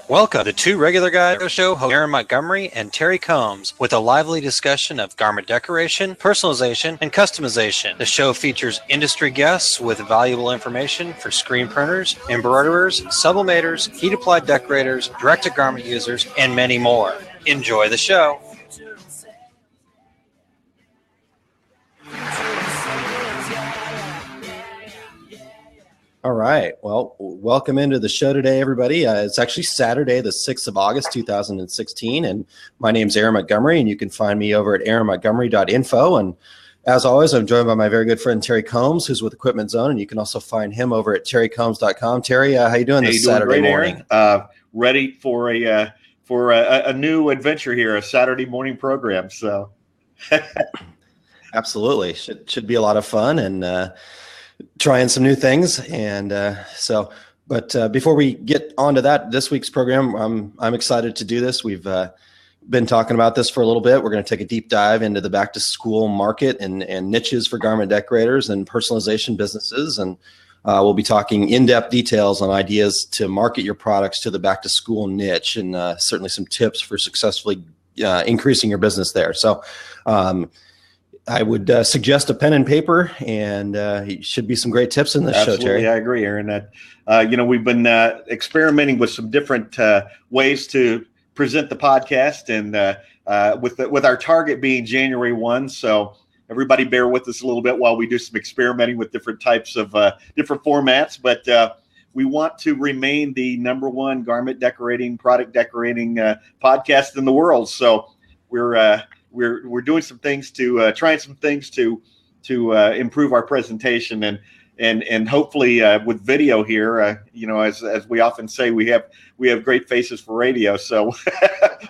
Welcome to Two Regular Guys Show host Aaron Montgomery and Terry Combs with a lively discussion of garment decoration, personalization, and customization. The show features industry guests with valuable information for screen printers, embroiderers, sublimators, heat-applied decorators, direct-to-garment users, and many more. Enjoy the show. All right. Well, welcome into the show today, everybody. It's actually Saturday, the 6th of August, 2016. And my name's Aaron Montgomery, and you can find me over at aaronmontgomery.info. And as always, I'm joined by my very good friend, Terry Combs, who's with Equipment Zone. And you can also find him over at terrycombs.com. Terry, how you doing this Saturday morning? Ready for a new adventure here, a Saturday morning program. So absolutely. Should be a lot of fun and trying some new things. And but before we get onto that, this week's program, I'm excited to do this. We've been talking about this for a little bit. We're going to take a deep dive into the back to school market and niches for garment decorators and personalization businesses. And we'll be talking in-depth details on ideas to market your products to the back to school niche, and certainly some tips for successfully increasing your business there. So, I would suggest a pen and paper, and should be some great tips in this show, Terry. I agree, Aaron. That we've been experimenting with some different ways to present the podcast, and with our target being January 1. So everybody bear with us a little bit while we do some experimenting with different types of different formats. But we want to remain the number one garment decorating, product decorating podcast in the world. So we're doing some things to trying some things to improve our presentation and hopefully with video here, as we often say, we have great faces for radio. So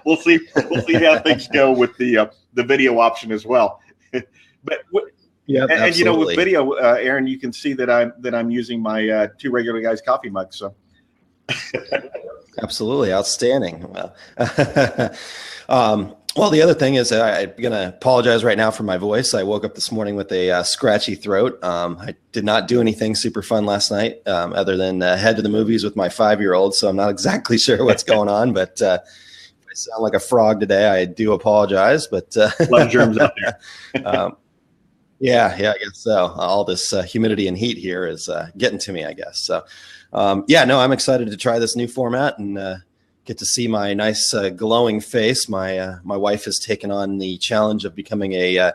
we'll see how things go with the video option as well. But yeah, and with video, Aaron, you can see that I'm using my Two Regular Guys coffee mug. So absolutely outstanding. Well, the other thing is I'm going to apologize right now for my voice. I woke up this morning with a scratchy throat. I did not do anything super fun last night other than head to the movies with my 5-year-old. So I'm not exactly sure what's going on, but if I sound like a frog today, I do apologize. But a lot of germs out there. Yeah, I guess so. All this humidity and heat here is getting to me, I guess. So, I'm excited to try this new format and get to see my nice glowing face. My wife has taken on the challenge of becoming a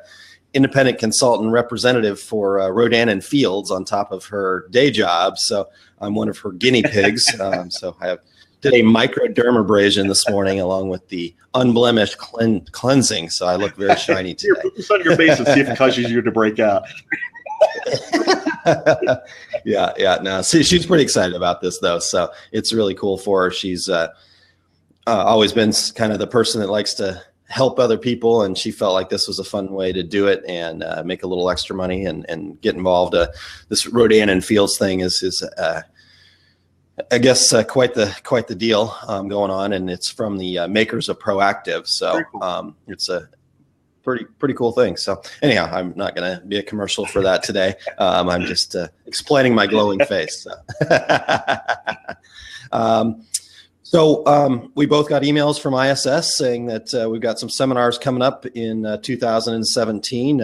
independent consultant representative for Rodan and Fields on top of her day job. So I'm one of her guinea pigs. So I did a microdermabrasion this morning along with the unblemished cleansing. So I look very shiny today. Put on your face and see if it causes you to break out. Yeah. No, see, she's pretty excited about this though. So it's really cool for her. She's always been kind of the person that likes to help other people, and she felt like this was a fun way to do it and make a little extra money and get involved. This Rodan and Fields thing is I guess quite the deal going on, and it's from the makers of Proactive. So cool. It's a pretty cool thing. So anyhow, I'm not going to be a commercial for that today. I'm just explaining my glowing face. So we both got emails from ISS saying that we've got some seminars coming up in 2017.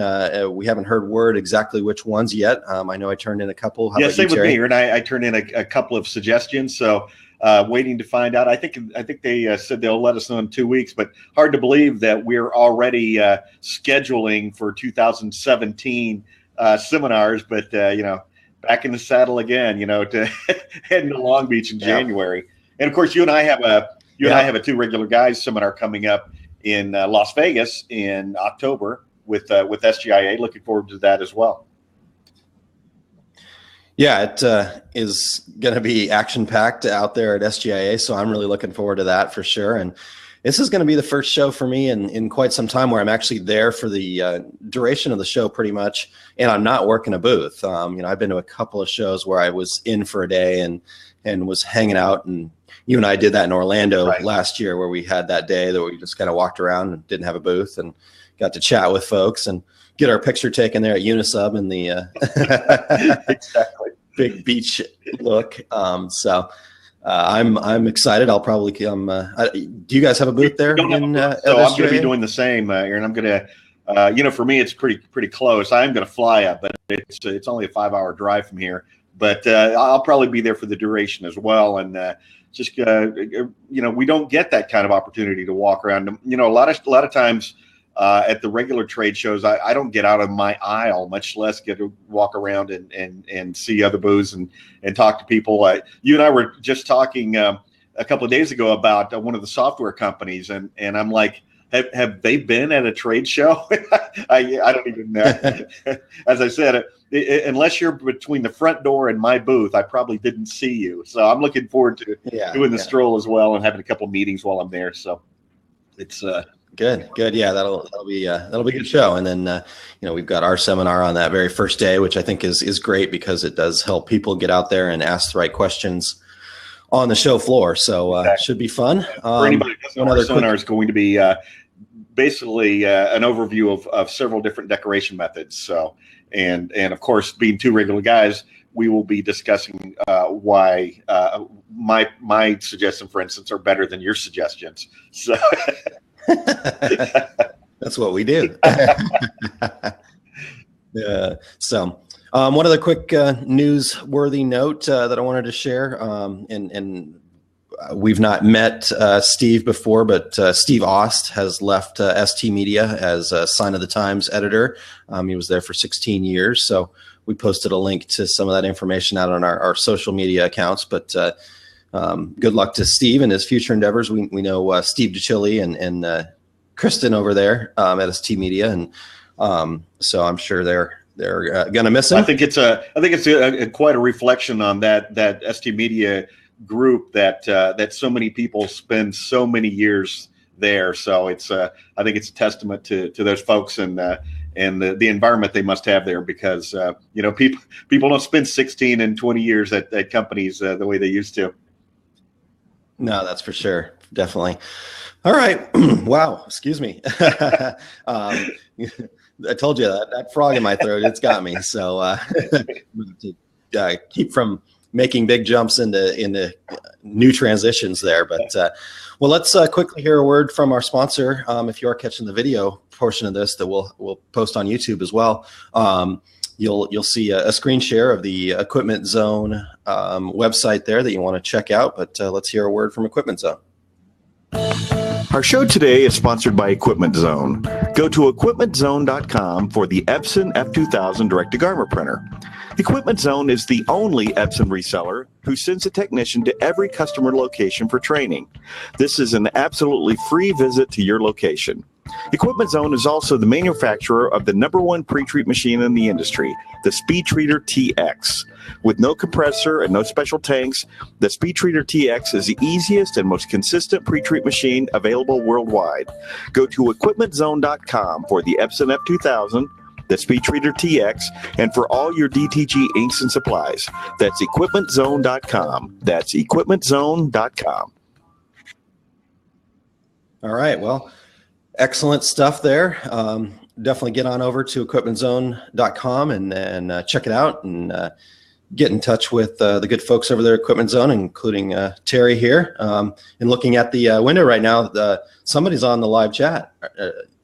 We haven't heard word exactly which ones yet. I know I turned in a couple. How about same you, with me. And I turned in a couple of suggestions. So waiting to find out. I think they said they'll let us know in 2 weeks, but hard to believe that we're already scheduling for 2017 seminars. But back in the saddle again. To heading to Long Beach in January. And of course, you and I have a Two Regular Guys seminar coming up in Las Vegas in October with SGIA. Looking forward to that as well. Yeah, it is going to be action-packed out there at SGIA, so I'm really looking forward to that for sure. And this is going to be the first show for me in quite some time where I'm actually there for the duration of the show pretty much, and I'm not working a booth. I've been to a couple of shows where I was in for a day and was hanging out, and you and I did that in Orlando last year where we had that day that we just kind of walked around and didn't have a booth and got to chat with folks and get our picture taken there at Unisub in the exactly big beach look. So I'm excited. I'll probably come. Do you guys have a booth there? So I'm going to be doing the same, Aaron. I'm going to, for me, it's pretty close. I'm going to fly up, but it's only a 5-hour drive from here. But I'll probably be there for the duration as well. And we don't get that kind of opportunity to walk around. A lot of times at the regular trade shows, I don't get out of my aisle, much less get to walk around and see other booths and talk to people. You and I were just talking a couple of days ago about one of the software companies, and I'm like, have they been at a trade show? I don't even know. As I said, unless you're between the front door and my booth, I probably didn't see you. So I'm looking forward to doing the stroll as well and having a couple of meetings while I'm there. So it's good. Yeah, that'll be a good show. And then we've got our seminar on that very first day, which I think is great because it does help people get out there and ask the right questions on the show floor. So it should be fun. For anybody who doesn't know, our seminar is going to be basically an overview of several different decoration methods. So, and of course, being two regular guys, we will be discussing why my suggestions, for instance, are better than your suggestions. So that's what we do. Yeah. So one other quick newsworthy note that I wanted to share, and we've not met Steve before, but Steve Ost has left ST Media as a Sign of the Times editor. He was there for 16 years. So we posted a link to some of that information out on our social media accounts. But good luck to Steve and his future endeavors. We know Steve DeChilli and Kristen over there at ST Media. And so I'm sure they're going to miss him. I think it's quite a reflection on that ST Media group that so many people spend so many years there. So I think it's a testament to those folks and the environment they must have there, because people don't spend 16 and 20 years at companies the way they used to. No, that's for sure. Definitely. All right. Wow. Excuse me. I told you that frog in my throat, it's got me. So to keep from making big jumps into new transitions there. But well, let's quickly hear a word from our sponsor. If you are catching the video portion of this, that we'll post on YouTube as well. You'll see a screen share of the Equipment Zone website there that you want to check out. But let's hear a word from Equipment Zone. Our show today is sponsored by Equipment Zone. Go to equipmentzone.com for the Epson F2000 direct-to-garment printer. Equipment Zone is the only Epson reseller who sends a technician to every customer location for training. This is an absolutely free visit to your location. Equipment Zone is also the manufacturer of the #1 pre-treat machine in the industry, the Speed Treater TX. With no compressor and no special tanks, the Speed Treater TX is the easiest and most consistent pre-treat machine available worldwide. Go to equipmentzone.com for the Epson F2000, the Speed Treater TX, and for all your DTG inks and supplies. That's equipmentzone.com. That's equipmentzone.com. All right. Well, excellent stuff there. Definitely get on over to equipmentzone.com and check it out and get in touch with the good folks over there at Equipment Zone, including Terry here. And looking at the window right now, somebody's on the live chat.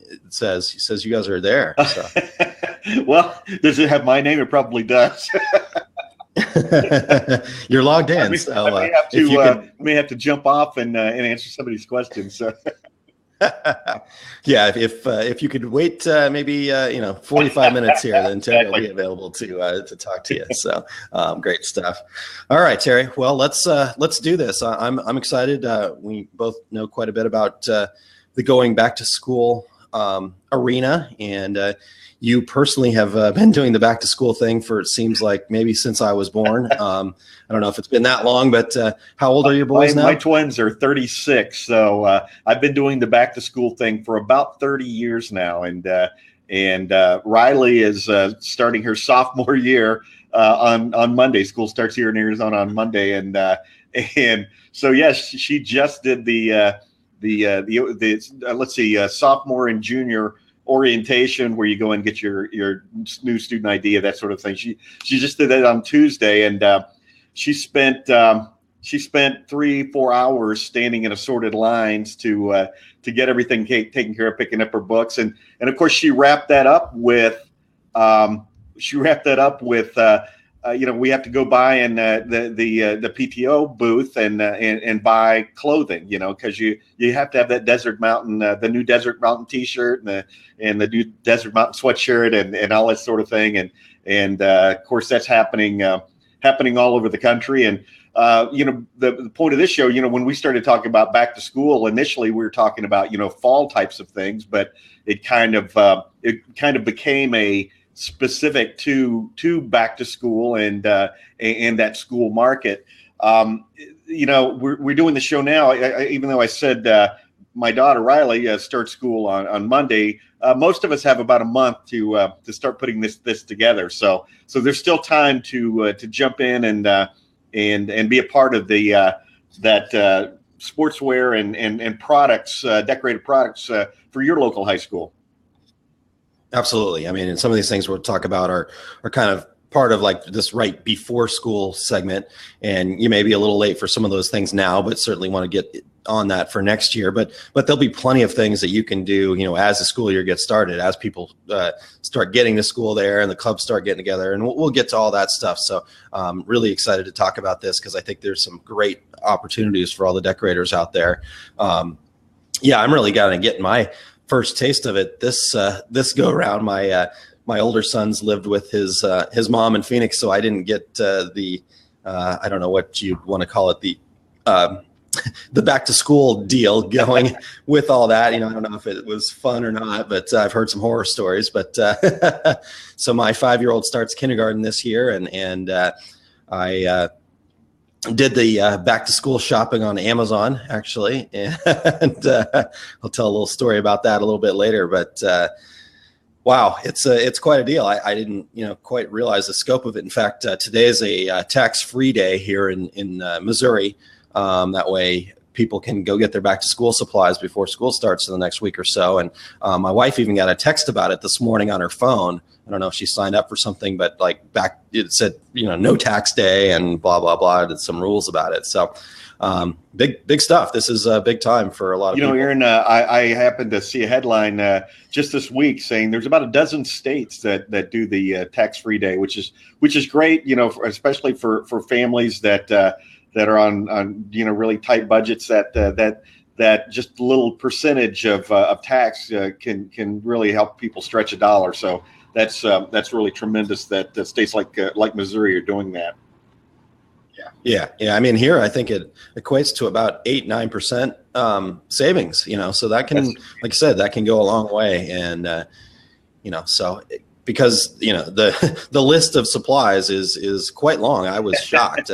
He says you guys are there. So. Well, does it have my name? It probably does. You're logged in. I may have to jump off and answer somebody's questions. So. Yeah, if you could wait maybe 45 minutes here, then Terry will be available to talk to you. So great stuff. All right, Terry. Well, let's do this. I'm excited. We both know quite a bit about the going back to school arena, and you personally have been doing the back to school thing for, it seems like, maybe since I was born. I don't know if it's been that long, but how old are your boys now? My twins are 36, so I've been doing the back to school thing for about 30 years now, and Riley is starting her sophomore year on Monday. School starts here in Arizona on Monday, and so yes, she just did the sophomore and junior orientation, where you go and get your new student ID, that sort of thing. She just did that on Tuesday, and she spent she spent 3-4 hours standing in assorted lines to get everything taken care of, picking up her books, and of course she wrapped that up with we have to go by in the PTO booth and buy clothing, because you have to have that Desert Mountain, the new Desert Mountain T-shirt and the new Desert Mountain sweatshirt and all that sort of thing, and of course that's happening all over the country. And the point of this show, when we started talking about back to school, initially we were talking about fall types of things, but it kind of became a specific to back to school and that school market. We're doing the show now. Even though I said my daughter Riley starts school on Monday, most of us have about a month to start putting this together. So there's still time to jump in and be a part of that sportswear and products, decorated products for your local high school. Absolutely. I mean, and some of these things we'll talk about are kind of part of like this right before school segment, and you may be a little late for some of those things now, but certainly want to get on that for next year. But there'll be plenty of things that you can do, as the school year gets started, as people start getting to school there and the clubs start getting together, and we'll get to all that stuff. So really excited to talk about this because I think there's some great opportunities for all the decorators out there. I'm really going to get my first taste of it this go around. My older sons lived with his mom in Phoenix, so I didn't get I don't know what you'd want to call it, the back to school deal going with all that. I don't know if it was fun or not, but I've heard some horror stories. But so my 5-year-old starts kindergarten this year, and I did the back to school shopping on Amazon, actually, and I'll tell a little story about that a little bit later. But wow, it's quite a deal. I didn't quite realize the scope of it. In fact, today is a tax-free day here in Missouri. That way people can go get their back to school supplies before school starts in the next week or so. And my wife even got a text about it this morning on her phone. I don't know if she signed up for something, but it said, no tax day and blah, blah, blah. Did some rules about it. So big stuff. This is a big time for a lot of people. Aaron, I happened to see a headline just this week saying there's about a dozen states that do the tax-free day, which is great, especially for families that are on really tight budgets that just a little percentage of tax can really help people stretch a dollar. So that's really tremendous that states like Missouri are doing that. Yeah. I mean, here I think it equates to about 8-9% savings. So that can, like I said, that can go a long way. And so because the list of supplies is quite long. I was shocked.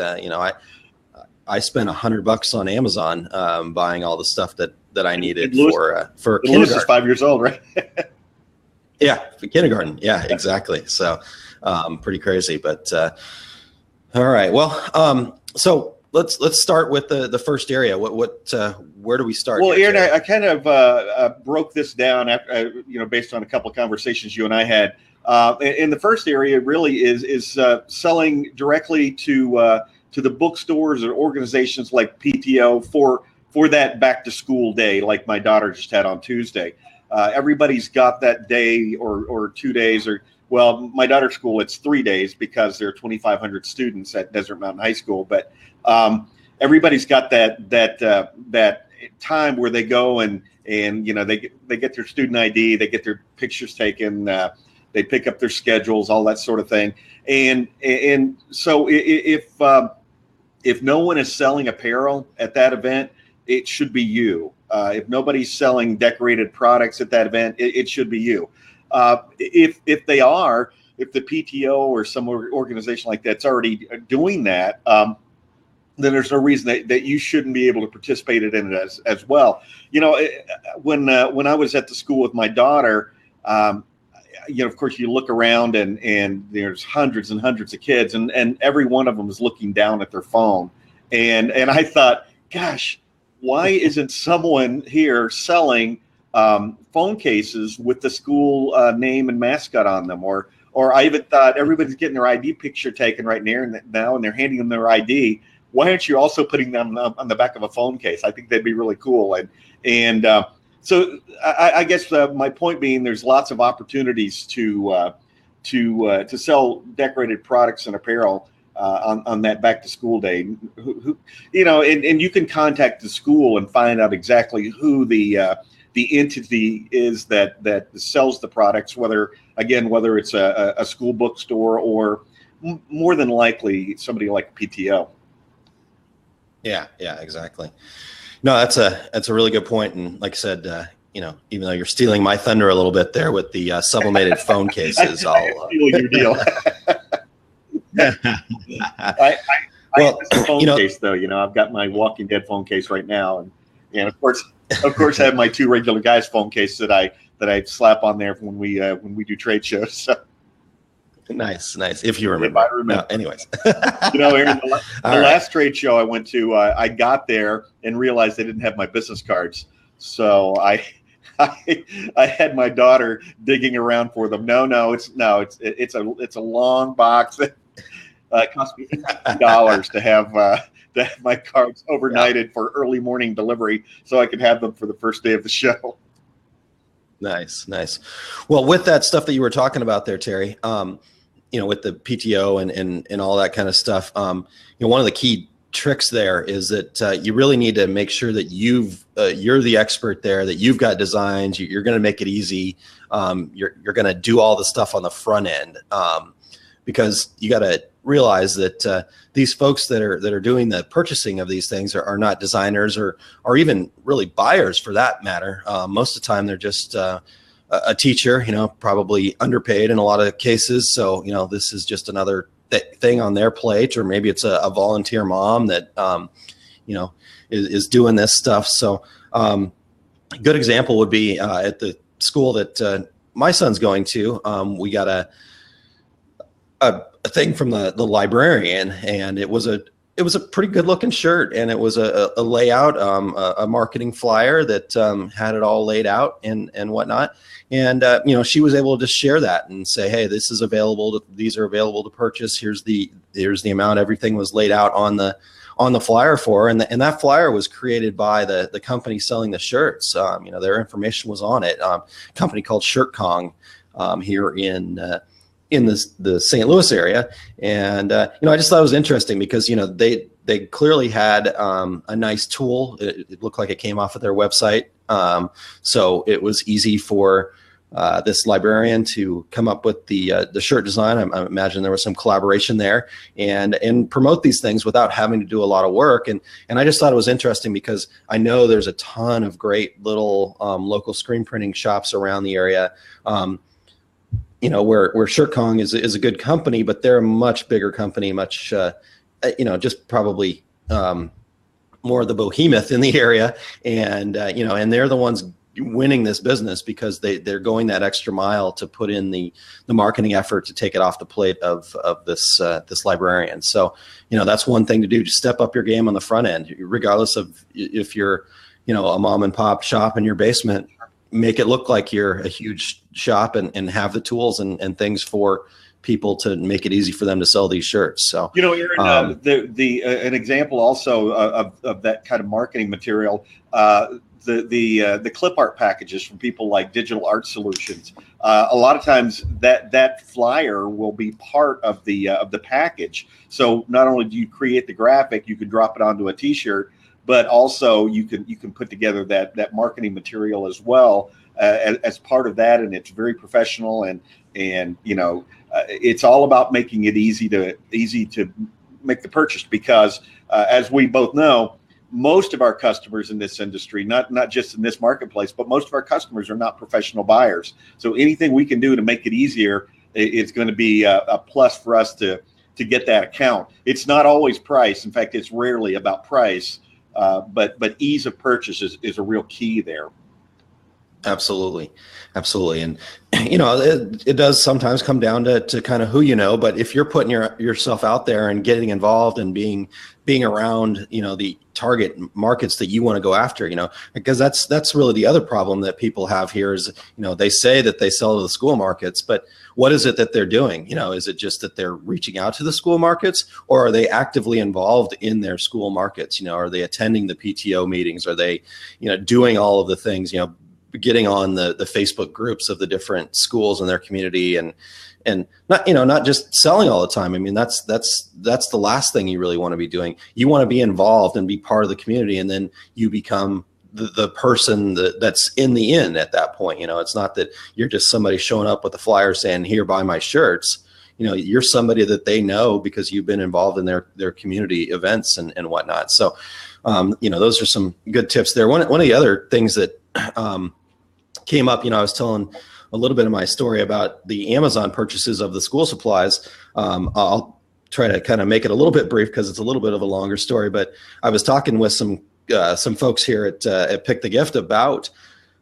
I spent $100 on Amazon buying all the stuff that I needed for kindergarten. Lewis is 5 years old, right? Yeah, for kindergarten. Yeah, exactly. So pretty crazy. But all right. Well, so let's start with the first area. Where do we start? Well, Aaron, I kind of broke this down after, based on a couple of conversations you and I had. And the first area really is selling directly to the bookstores or organizations like PTO for that back to school day, like my daughter just had on Tuesday. Everybody's got that day or 2 days, or well, my daughter's school, it's 3 days because there are 2,500 students at Desert Mountain High School. But everybody's got that time where they go and they get their student ID, they get their pictures taken, they pick up their schedules, all that sort of thing. And so if no one is selling apparel at that event, it should be you. If nobody's selling decorated products at that event, it should be you. If they are, if the PTO or some organization like that's already doing that, then there's no reason that you shouldn't be able to participate in it as well. When I was at the school with my daughter, of course, you look around and there's hundreds and hundreds of kids, and every one of them is looking down at their phone. And I thought, gosh, why isn't someone here selling phone cases with the school name and mascot on them? Or I even thought everybody's getting their ID picture taken right now, and they're handing them their ID. why aren't you also putting them on the back of a phone case? I think that'd be really cool. So I guess my point being, there's lots of opportunities to sell decorated products and apparel on that back to school day. And you can contact the school and find out exactly who the entity is that sells the products, whether it's a school bookstore or more than likely somebody like PTO. Yeah, exactly. No, that's a really good point. And like I said, even though you're stealing my thunder a little bit there with the sublimated phone cases, I'll steal your deal. I have a phone case though. I've got my Walking Dead phone case right now, and of course I have my two regular guys phone case that I slap on there when we do trade shows. So. Nice. If you remember. If I remember. No, anyways. Aaron, the last trade show I went to, I got there and realized they didn't have my business cards. So I had my daughter digging around for them. It's a long box. It cost me $80 to have my cards overnighted for early morning delivery, so I could have them for the first day of the show. Nice. Well, with that stuff that you were talking about there, Terry, with the PTO and all that kind of stuff, one of the key tricks there is that you really need to make sure that you're the expert there, that you've got designs, you're going to make it easy. You're going to do all the stuff on the front end, because you got to realize that these folks that are doing the purchasing of these things are not designers or even really buyers for that matter. Most of the time they're just a teacher, probably underpaid in a lot of cases. So, this is just another thing on their plate, or maybe it's a volunteer mom that, is doing this stuff. So a good example would be at the school that my son's going to. We got a thing from the librarian, and it was a pretty good looking shirt, and it was a layout, a marketing flyer that had it all laid out and whatnot. And she was able to just share that and say, hey, these are available to purchase. Here's the amount. Everything was laid out on the flyer for her. And that flyer was created by the company selling the shirts. Their information was on it. A company called Shirt Kong here in the St. Louis area. And, I just thought it was interesting because, they clearly had a nice tool. It looked like it came off of their website. So it was easy for this librarian to come up with the shirt design. I imagine there was some collaboration there and promote these things without having to do a lot of work. And I just thought it was interesting because I know there's a ton of great little local screen printing shops around the area. Where Shirt Kong is a good company, but they're a much bigger company, much, just probably more of the behemoth in the area. And, and they're the ones winning this business because they're going that extra mile to put in the marketing effort to take it off the plate of this librarian. So, that's one thing to do, to step up your game on the front end, regardless of if you're, a mom and pop shop in your basement. Make it look like you're a huge shop and have the tools and things for people to make it easy for them to sell these shirts. So, Aaron, an example also of that kind of marketing material, the clip art packages from people like Digital Art Solutions. A lot of times that flyer will be part of the package. So not only do you create the graphic, you can drop it onto a T-shirt, but also you can put together that marketing material as well as part of that, and it's very professional and it's all about making it easy to make the purchase because as we both know, most of our customers in this industry, not just in this marketplace, but most of our customers are not professional buyers. So anything we can do to make it easier, it's going to be a plus for us to get that account. It's not always price. In fact, it's rarely about price. But ease of purchase is a real key there. Absolutely. Absolutely. And, it does sometimes come down to kind of who you know, but if you're putting yourself out there and getting involved and being around, the target markets that you want to go after, because that's really the other problem that people have here is, they say that they sell to the school markets, but what is it that they're doing? Is it just that they're reaching out to the school markets, or are they actively involved in their school markets? Are they attending the PTO meetings? Are they, doing all of the things, getting on the Facebook groups of the different schools in their community and not just selling all the time. I mean, that's the last thing you really want to be doing. You want to be involved and be part of the community, and then you become the person that's in the inn at that point. It's not that you're just somebody showing up with a flyer saying, "Here, buy my shirts." You're somebody that they know because you've been involved in their community events and whatnot. So, those are some good tips there. One of the other things that came up, I was telling a little bit of my story about the Amazon purchases of the school supplies. I'll try to kind of make it a little bit brief because it's a little bit of a longer story, but I was talking with some folks here at Pick the Gift about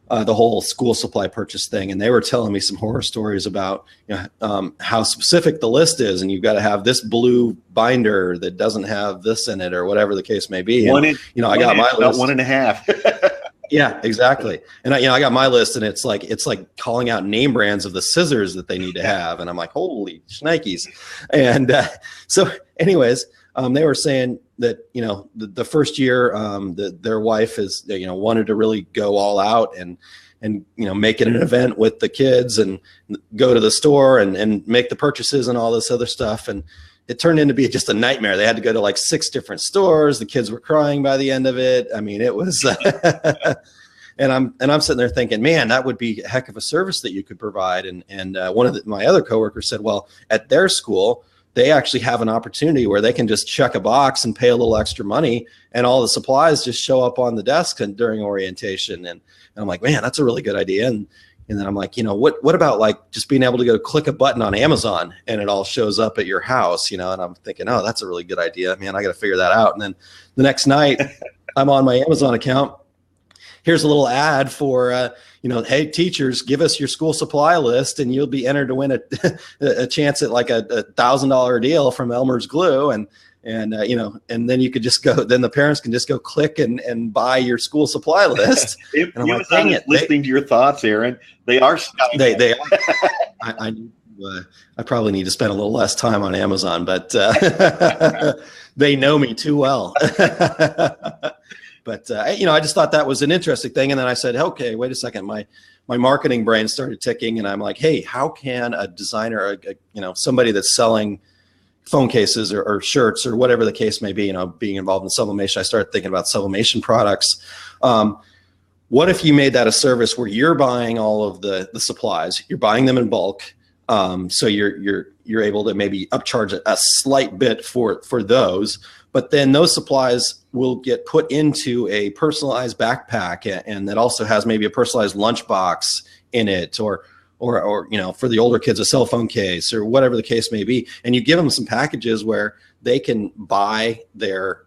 the whole school supply purchase thing. And they were telling me some horror stories about how specific the list is. And you've got to have this blue binder that doesn't have this in it or whatever the case may be. And, I got my list. 1.5. Yeah, exactly. And I got my list, and it's like calling out name brands of the scissors that they need to have, and I'm like, holy shnikes. And so, anyways, they were saying that the first year their wife is wanted to really go all out and make it an event with the kids and go to the store and make the purchases and all this other stuff, and it turned into be just a nightmare. They had to go to like 6 different stores. The kids were crying by the end of it. I mean, it was, and I'm sitting there thinking, man, that would be a heck of a service that you could provide. And one of my other coworkers said, well, at their school, they actually have an opportunity where they can just check a box and pay a little extra money, and all the supplies just show up on the desk and during orientation. And I'm like, man, that's a really good idea. And then I'm like, what about like just being able to go click a button on Amazon and it all shows up at your house, and I'm thinking, oh, that's a really good idea, man. I got to figure that out. And then the next night I'm on my Amazon account. Here's a little ad for, hey, teachers, give us your school supply list and you'll be entered to win a chance at like a $1,000 deal from Elmer's Glue. And then you could just go, then the parents can just go click and buy your school supply list. If Amazon is listening to your thoughts, Aaron, they are. They are. I probably need to spend a little less time on Amazon, but they know me too well. But I just thought that was an interesting thing. And then I said, okay, wait a second. My marketing brain started ticking, and I'm like, hey, how can a designer, somebody that's selling phone cases or shirts or whatever the case may be, being involved in sublimation, I started thinking about sublimation products. What if you made that a service where you're buying all of the supplies, you're buying them in bulk, so you're able to maybe upcharge a slight bit for those, but then those supplies will get put into a personalized backpack, and that also has maybe a personalized lunchbox in it, or for the older kids, a cell phone case or whatever the case may be. And you give them some packages where they can buy their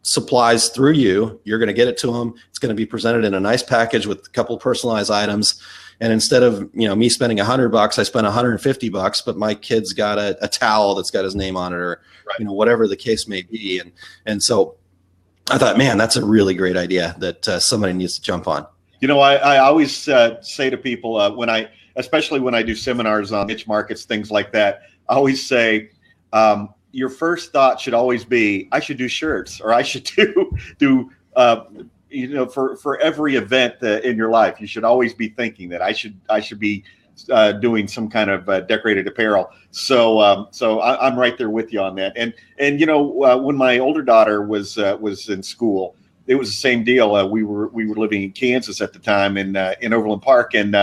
supplies through you. You're going to get it to them. It's going to be presented in a nice package with a couple of personalized items. And instead of, me spending $100, I spent $150, but my kid's got a towel that's got his name on it, or, right, whatever the case may be. And so I thought, man, that's a really great idea that somebody needs to jump on. I always say to people especially when I do seminars on niche markets, things like that, I always say, your first thought should always be, I should do shirts, or I should do for every event in your life, you should always be thinking that I should be doing some kind of decorated apparel. So I'm right there with you on that. And when my older daughter was in school, it was the same deal. We were living in Kansas at the time in Overland Park, and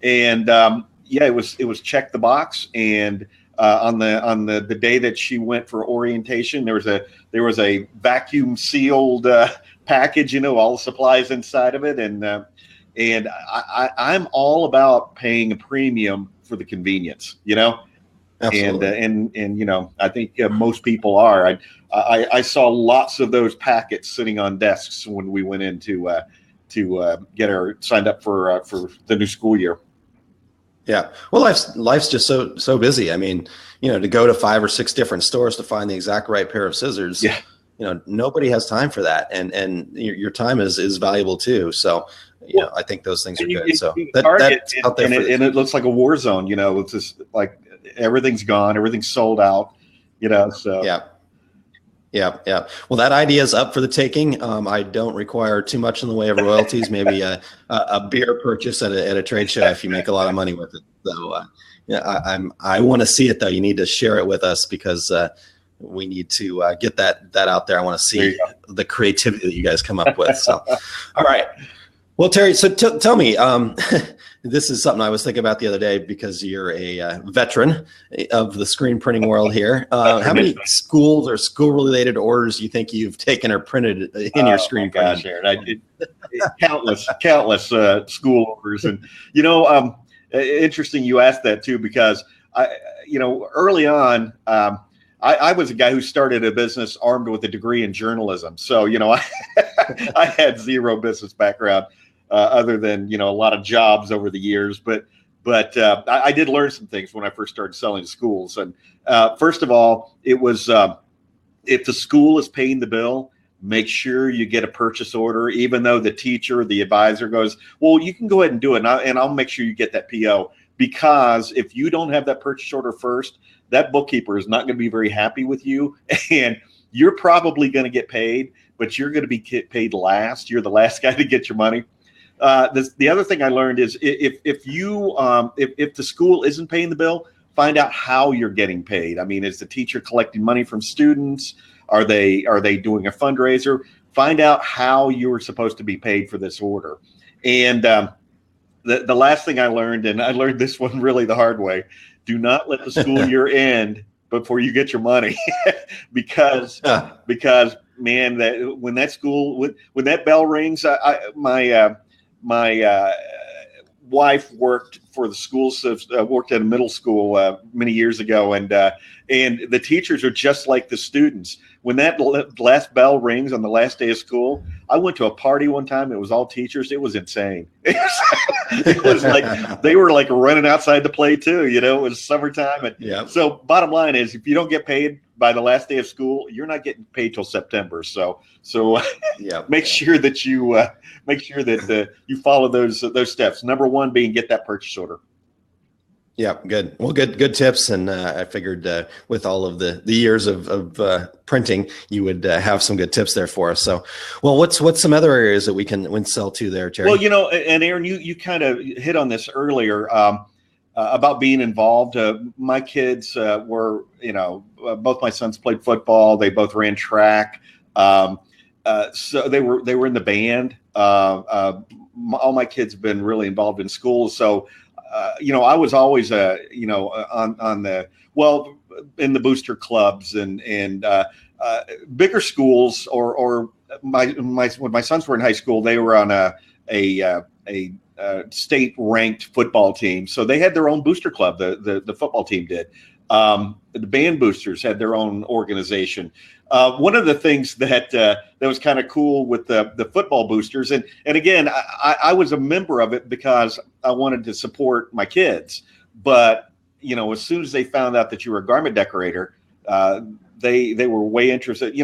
it was check the box. And on the day that she went for orientation, there was a vacuum sealed package, all the supplies inside of it, and I'm all about paying a premium for the convenience, Absolutely. And I think most people are. I saw lots of those packets sitting on desks when we went into get her signed up for the new school year. Yeah. Well, life's just so busy. I mean, to go to 5 or 6 different stores to find the exact right pair of scissors. Yeah. Nobody has time for that, and your time is valuable too. So, I think those things are good. So that's out there, and it looks like a war zone. It's just like everything's gone, everything's sold out. So yeah. Well, that idea is up for the taking. I don't require too much in the way of royalties. Maybe a beer purchase at a trade show if you make a lot of money with it. So, I want to see it though. You need to share it with us because we need to get that out there. I want to see the creativity that you guys come up with. So, all right. Well, Terry, so tell me, this is something I was thinking about the other day because you're a veteran of the screen printing world here. How many schools or school-related orders do you think you've taken or printed in your screen printing? Countless school orders. And, interesting you asked that too, because early on, I was a guy who started a business armed with a degree in journalism. So, I had zero business background other than, a lot of jobs over the years. But I did learn some things when I first started selling to schools. And first of all, it was if the school is paying the bill, make sure you get a purchase order, even though the teacher, the advisor goes, well, you can go ahead and do it. And I'll make sure you get that PO. Because if you don't have that purchase order first, that bookkeeper is not going to be very happy with you. And you're probably going to get paid, but you're going to be paid last. You're the last guy to get your money. The other thing I learned is if the school isn't paying the bill, find out how you're getting paid. I mean, is the teacher collecting money from students? Are they doing a fundraiser? Find out how you were supposed to be paid for this order. And the last thing I learned, and I learned this one really the hard way, do not let the school year end before you get your money, because man, when that bell rings, my wife worked for the schools, worked at a middle school many years ago, and the teachers are just like the students. When that last bell rings on the last day of school, I went to a party one time. It was all teachers. It was insane. It was like they were like running outside to play too. It was summertime, and so bottom line is, if you don't get paid by the last day of school, you're not getting paid till September. So make sure that you follow those steps. Number one being get that purchase order. Yeah, good. Well, good tips. And I figured with all of the years of printing, you would have some good tips there for us. So, well, what's some other areas that we can sell to there, Terry? Well, and Aaron, you kind of hit on this earlier about being involved. My kids were, both my sons played football. They both ran track. So they were in the band. All my kids have been really involved in school. So, I was always, in the booster clubs and bigger schools, or when my sons were in high school, they were on a state ranked football team. So they had their own booster club. The football team did. The band boosters had their own organization. One of the things that was kind of cool with the football boosters, and again, I was a member of it because I wanted to support my kids. But as soon as they found out that you were a garment decorator, they were way interested.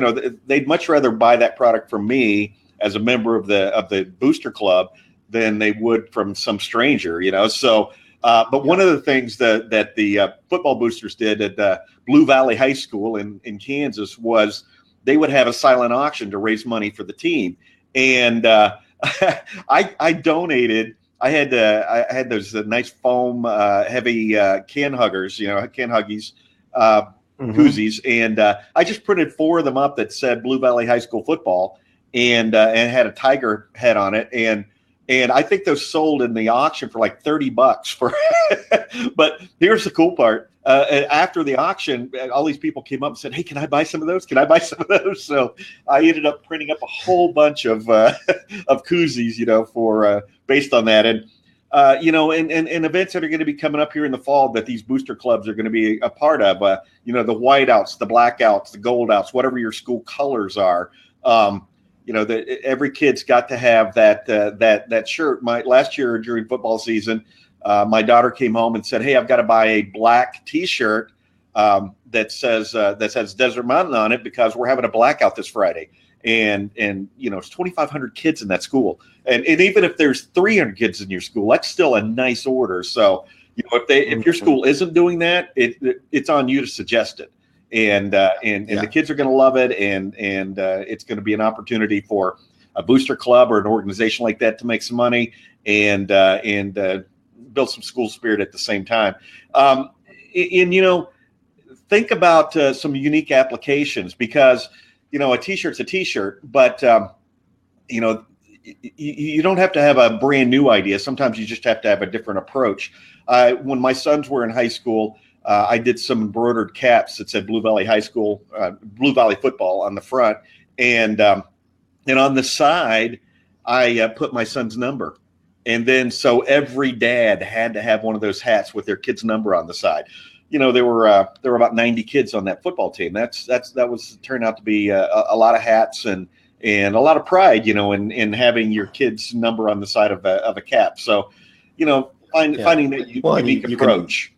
They'd much rather buy that product from me as a member of the booster club than they would from some stranger. So. But one of the things that the football boosters did at Blue Valley High School in Kansas was they would have a silent auction to raise money for the team. And I donated. I had those nice foam heavy can huggers, can huggies, koozies, and I just printed 4 of them up that said Blue Valley High School football, and had a tiger head on it, and I think those sold in the auction for like $30 for. But here's the cool part: after the auction, all these people came up and said, "Hey, can I buy some of those? Can I buy some of those?" So I ended up printing up a whole bunch of koozies, for based on that, and and events that are going to be coming up here in the fall that these booster clubs are going to be a part of. The whiteouts, the blackouts, the gold outs, whatever your school colors are. that every kid's got to have that shirt. Last year during football season, my daughter came home and said, "Hey, I've got to buy a black T-shirt that says Desert Mountain on it because we're having a blackout this Friday." And it's 2,500 kids in that school, and even if there's 300 kids in your school, that's still a nice order. So if your school isn't doing that, it's on you to suggest it. And the kids are going to love it, and it's going to be an opportunity for a booster club or an organization like that to make some money and build some school spirit at the same time. Think about some unique applications, because a T-shirt's a T-shirt, but you don't have to have a brand new idea. Sometimes you just have to have a different approach. When my sons were in high school, I did some embroidered caps that said Blue Valley High School, Blue Valley football on the front. And on the side, I put my son's number. And then so every dad had to have one of those hats with their kid's number on the side. There were about 90 kids on that football team. That turned out to be a lot of hats and a lot of pride, in having your kid's number on the side of a cap. So, finding that unique approach.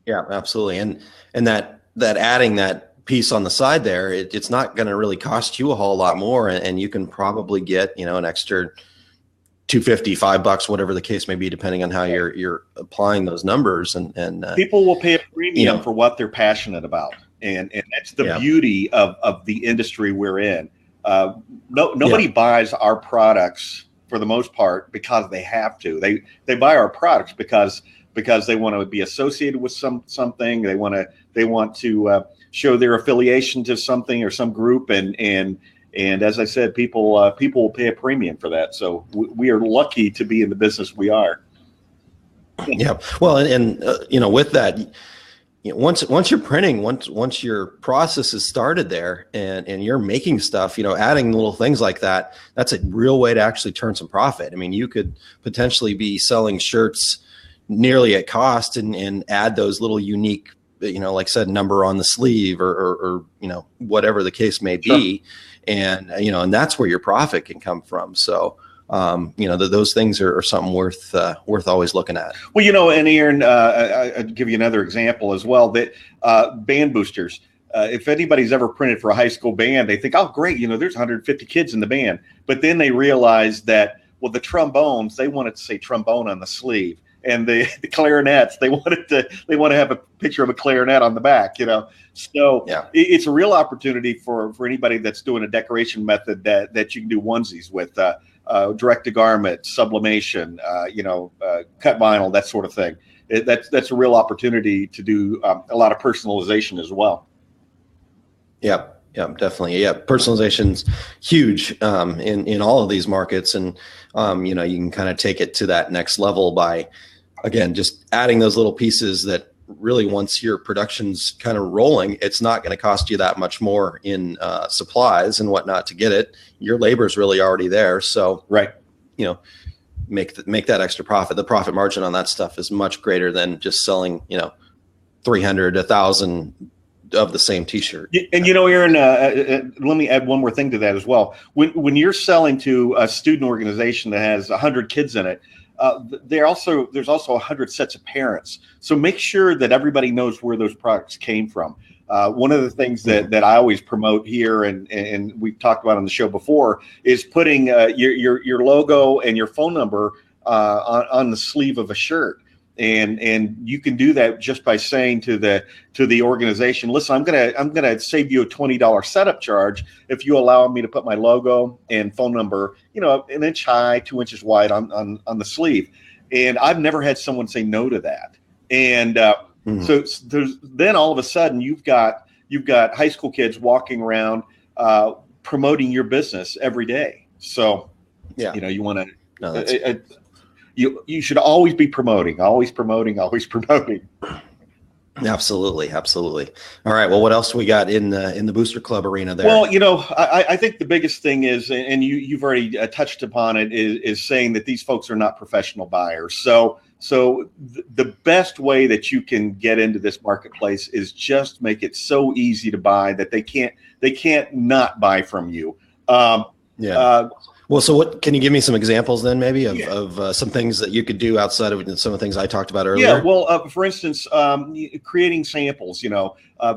Yeah, absolutely. And that adding that piece on the side there, it's not going to really cost you a whole lot more. And you can probably get, an extra $2.50, $5, whatever the case may be, depending on how you're applying those numbers. And people will pay a premium for what they're passionate about. And that's the beauty of the industry we're in. Nobody buys our products for the most part because they have to. They buy our products because they want to be associated with something. They want to show their affiliation to something or some group, and as I said, people will pay a premium for that. So we are lucky to be in the business we are. Yeah. Well, and with that, once you're printing, once your process is started there, and you're making stuff, adding little things like that, that's a real way to actually turn some profit. I mean, you could potentially be selling shirts nearly at cost and add those little unique, like I said, number on the sleeve or whatever the case may be. Sure. And that's where your profit can come from. So, those things are something worth always looking at. Well, and Aaron, I'll give you another example as well, that band boosters. If anybody's ever printed for a high school band, they think, oh, great, there's 150 kids in the band. But then they realize that, well, the trombones, they wanted to say trombone on the sleeve. And the clarinets, they want to have a picture of a clarinet on the back, So it's a real opportunity for anybody that's doing a decoration method that you can do onesies with, direct to garment, sublimation, cut vinyl, that sort of thing. That's a real opportunity to do a lot of personalization as well. Yeah, definitely. Yeah, personalization's huge in all of these markets, and you can kind of take it to that next level by, again, just adding those little pieces that really, once your production's kind of rolling, it's not going to cost you that much more in supplies and whatnot to get it. Your labor is really already there, so make that extra profit. The profit margin on that stuff is much greater than just selling 300, 1,000 of the same T-shirt. And Aaron, let me add one more thing to that as well. When you're selling to a student organization that has 100 kids in it, there's also 100 sets of parents. So make sure that everybody knows where those products came from. One of the things that I always promote here, and we've talked about on the show before, is putting your logo and your phone number on the sleeve of a shirt. And you can do that just by saying to the organization, listen, I'm gonna save you a $20 setup charge if you allow me to put my logo and phone number, an inch high, 2 inches wide on the sleeve. And I've never had someone say no to that. And so then all of a sudden you've got high school kids walking around promoting your business every day. So you want to. You should always be promoting. Absolutely. All right. Well, what else we got in the Booster Club arena there? Well, I think the biggest thing is, and you've already touched upon it, is saying that these folks are not professional buyers. So the best way that you can get into this marketplace is just make it so easy to buy that they can't not buy from you. Yeah. Well, so what can you give me some examples then, maybe of some things that you could do outside of some of the things I talked about earlier? Yeah, well, for instance, creating samples,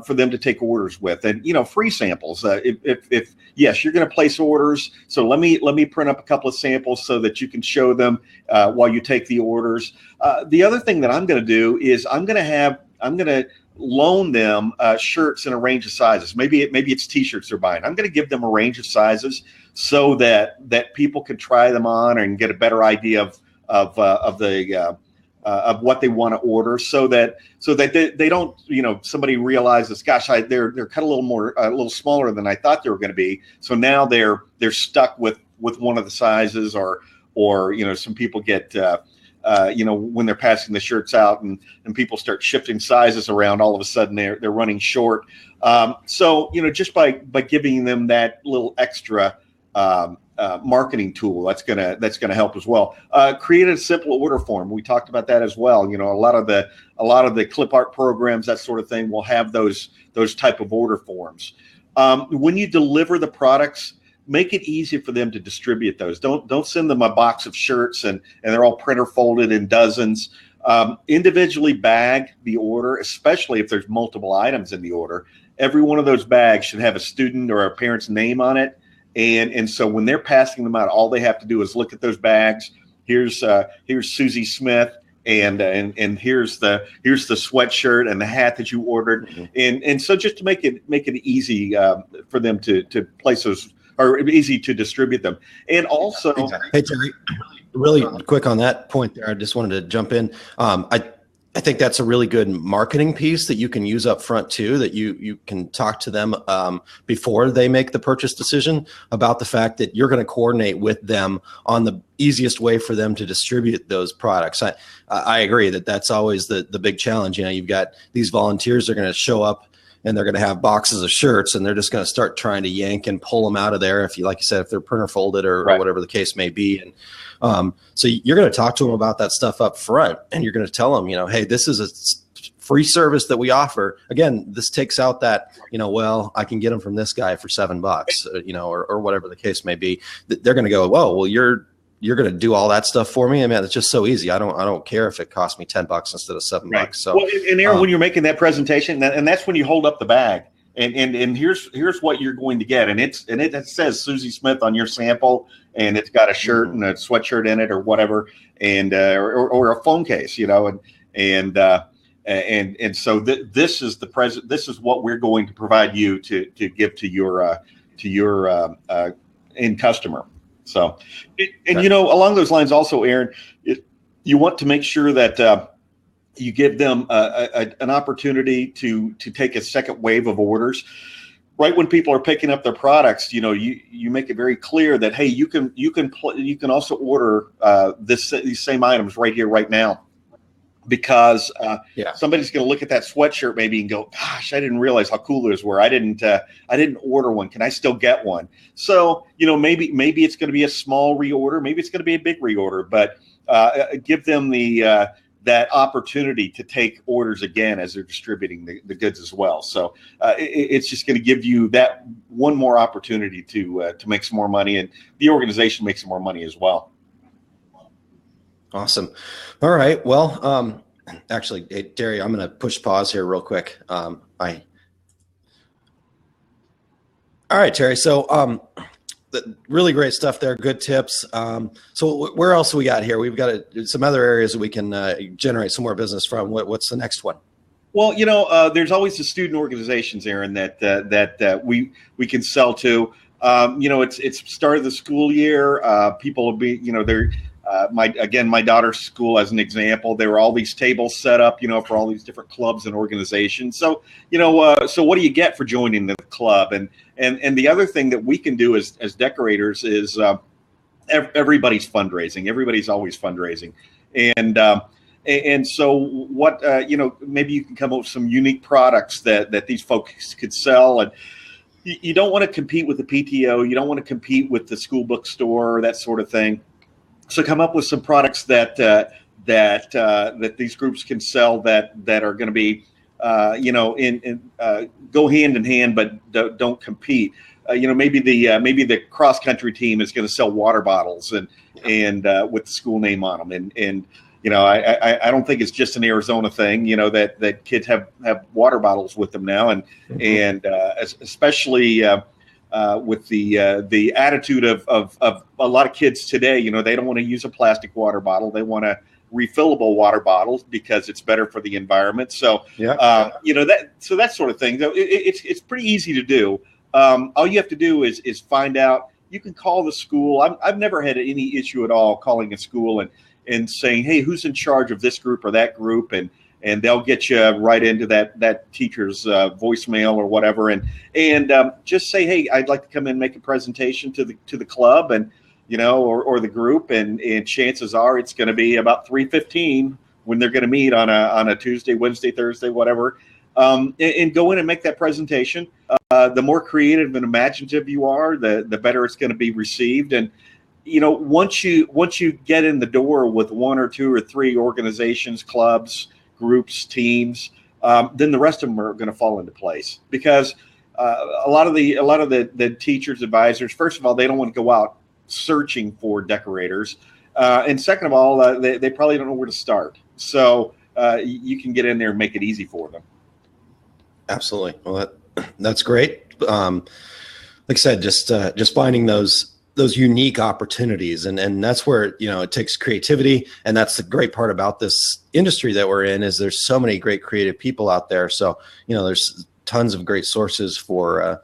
for them to take orders with, and free samples. If yes, you're going to place orders, so let me print up a couple of samples so that you can show them while you take the orders. The other thing that I'm going to do is I'm going to loan them shirts in a range of sizes. Maybe it's t-shirts they're buying. I'm going to give them a range of sizes so that people can try them on and get a better idea of what they want to order, so that they don't, somebody realizes, gosh, they're cut a little smaller than I thought they were going to be. So now they're stuck with one of the sizes, or some people get when they're passing the shirts out and people start shifting sizes around, all of a sudden they're running short. So just by giving them that little extra marketing tool, that's gonna help as well. Create a simple order form. We talked about that as well. A lot of the clip art programs, that sort of thing, will have those type of order forms. When you deliver the products, make it easy for them to distribute those. Don't send them a box of shirts and they're all printer folded in dozens. Individually bag the order, especially if there's multiple items in the order. Every one of those bags should have a student or a parent's name on it. And so when they're passing them out, all they have to do is look at those bags. Here's Susie Smith, and here's the sweatshirt and the hat that you ordered. Mm-hmm. And so just to make it easy for them to place those, or easy to distribute them. And also, hey Terry, really quick on that point there, I just wanted to jump in. I think that's a really good marketing piece that you can use up front too, that you can talk to them before they make the purchase decision about the fact that you're going to coordinate with them on the easiest way for them to distribute those products. I agree that's always the big challenge. You've got these volunteers that are going to show up and they're going to have boxes of shirts and they're just going to start trying to yank and pull them out of there. If you, like you said, if they're printer folded or whatever the case may be. And so you're going to talk to them about that stuff up front, and you're going to tell them, hey, this is a free service that we offer. Again, this takes out that, well, I can get them from this guy for $7, or whatever the case may be. They're going to go, whoa, well, you're going to do all that stuff for me. I mean, it's just so easy. I don't care if it costs me $10 instead of $7. So, well, and Aaron, when you're making that presentation, and that's when you hold up the bag, and here's what you're going to get, and it says Susie Smith on your sample, and it's got a shirt and a sweatshirt in it or whatever, and or a phone case, and so this is this is what we're going to provide you to give to your end customer. So, along those lines also, Aaron, you want to make sure that you give them an opportunity to take a second wave of orders. Right when people are picking up their products, you make it very clear that, hey, you can also order these same items right here, right now, because somebody's going to look at that sweatshirt maybe and go, gosh, I didn't realize how cool those were. I didn't order one. Can I still get one? So, maybe it's going to be a small reorder. Maybe it's going to be a big reorder, but give them that opportunity to take orders again as they're distributing the goods as well. So it's just going to give you that one more opportunity to make some more money, and the organization makes some more money as well. Awesome. All right. Well, actually, hey, Terry, I'm going to push pause here real quick. All right, Terry. So really great stuff there. Good tips. So where else we got here? We've got some other areas that we can generate some more business from. What's the next one? Well, there's always the student organizations, Aaron, that we can sell to. It's start of the school year. People will be, they're my daughter's school, as an example, there were all these tables set up, for all these different clubs and organizations. So, so what do you get for joining the club? And the other thing that we can do as decorators is everybody's fundraising. Everybody's always fundraising. And so what, maybe you can come up with some unique products that these folks could sell. And you don't want to compete with the PTO. You don't want to compete with the school bookstore, that sort of thing. So come up with some products that these groups can sell that are going to be go hand in hand, but don't compete. Maybe the cross country team is going to sell water bottles and with the school name on them, and I don't think it's just an Arizona thing. That kids have water bottles with them now, and especially with the attitude of a lot of kids today. They don't want to use a plastic water bottle; they want a refillable water bottles because it's better for the environment. So that sort of thing. It's pretty easy to do. All you have to do is find out. You can call the school. I've never had any issue at all calling a school and saying, hey, who's in charge of this group or that group, and they'll get you right into that teacher's voicemail or whatever, and just say, hey, I'd like to come in and make a presentation to the club and or the group, and chances are it's going to be about 3:15 when they're going to meet on a Tuesday, Wednesday, Thursday, whatever, and go in and make that presentation. The more creative and imaginative you are, the better it's going to be received. And once you get in the door with one or two or three organizations, clubs, groups, teams, then the rest of them are going to fall into place, because a lot of the teachers, advisors, first of all, they don't want to go out searching for decorators, and second of all, they probably don't know where to start. So you can get in there and make it easy for them. Absolutely. Well, that's great. Like I said, just finding those unique opportunities, and that's where it takes creativity, and that's the great part about this industry that we're in, is there's so many great creative people out there. So there's tons of great sources for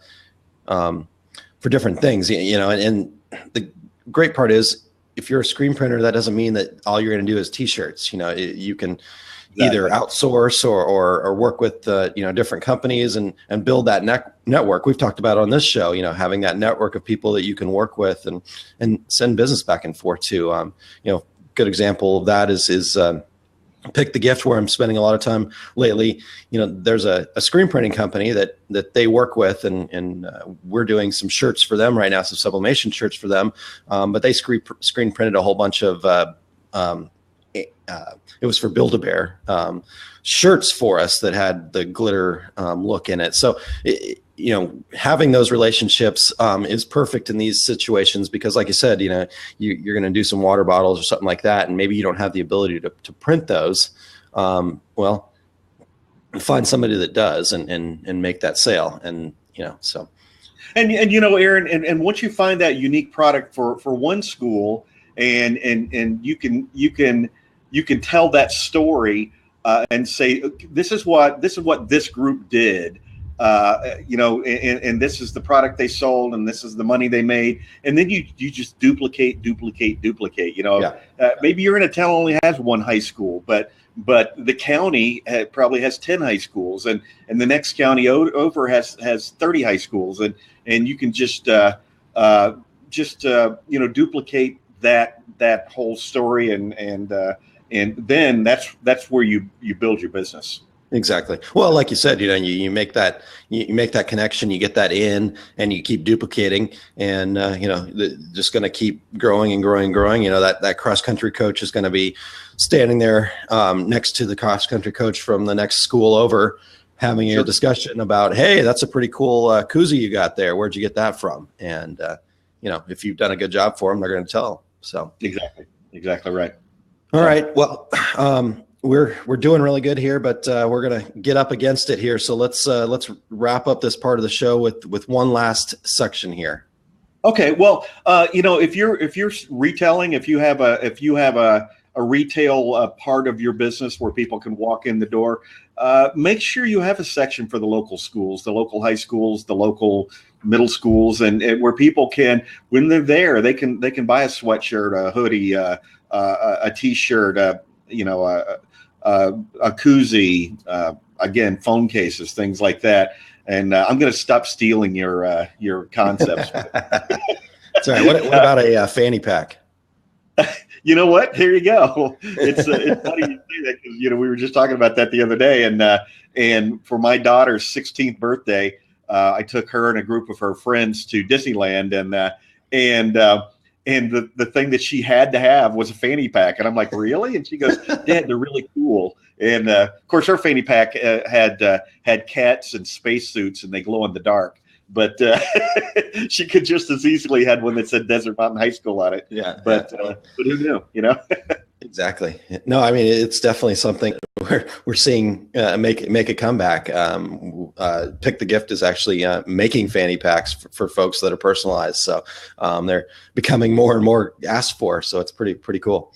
different things. And the great part is, if you're a screen printer, that doesn't mean that all you're going to do is T-shirts. You can either outsource or work with different companies and build that network. We've talked about on this show, having that network of people that you can work with and send business back and forth to. Good example of that is Pick the Gift, where I'm spending a lot of time lately. There's a screen printing company that they work with, and we're doing some shirts for them right now, some sublimation shirts for them. But they screen printed a whole bunch of it was for Build-A-Bear shirts for us that had the glitter look in it. So, having those relationships is perfect in these situations, because, like you said, you're going to do some water bottles or something like that, and maybe you don't have the ability to print those. Well, find somebody that does and make that sale, and so. And Aaron, and once you find that unique product for one school, and you can tell that story and say, this is what this group did, and this is the product they sold, and this is the money they made, and then you just duplicate. Maybe you're in a town that only has one high school, but the county probably has 10 high schools, and the next county over has 30 high schools, and you can just duplicate that whole story, and then that's where you build your business. Exactly. Well, like you said, you make that connection, you get that in, and you keep duplicating, and just going to keep growing and growing and growing. That cross country coach is going to be standing there next to the cross country coach from the next school over, having a discussion about, hey, that's a pretty cool koozie you got there. Where'd you get that from? And if you've done a good job for them, they're going to tell. So exactly right. All right. Well, we're doing really good here, but we're going to get up against it here. So let's wrap up this part of the show with one last section here. Okay. Well, if you're retailing, if you have a retail part of your business where people can walk in the door, make sure you have a section for the local schools, the local high schools, the local middle schools, and where people can, when they're there, they can buy a sweatshirt, a hoodie, a T-shirt, a koozie, again, phone cases, things like that. And I'm going to stop stealing your concepts. That's all right. What about a fanny pack? You know what? There you go. It's funny you say that, because we were just talking about that the other day, and for my daughter's 16th birthday, I took her and a group of her friends to Disneyland, and the thing that she had to have was a fanny pack. And I'm like, really? And she goes, Dad, they're really cool. And of course, her fanny pack had cats and spacesuits, and they glow in the dark. But she could just as easily had one that said Desert Mountain High School on it. Yeah. But who knew? You know. Exactly. No, I mean, it's definitely something we're seeing make a comeback. Pick the Gift is actually making fanny packs for folks that are personalized. So they're becoming more and more asked for. So it's pretty cool.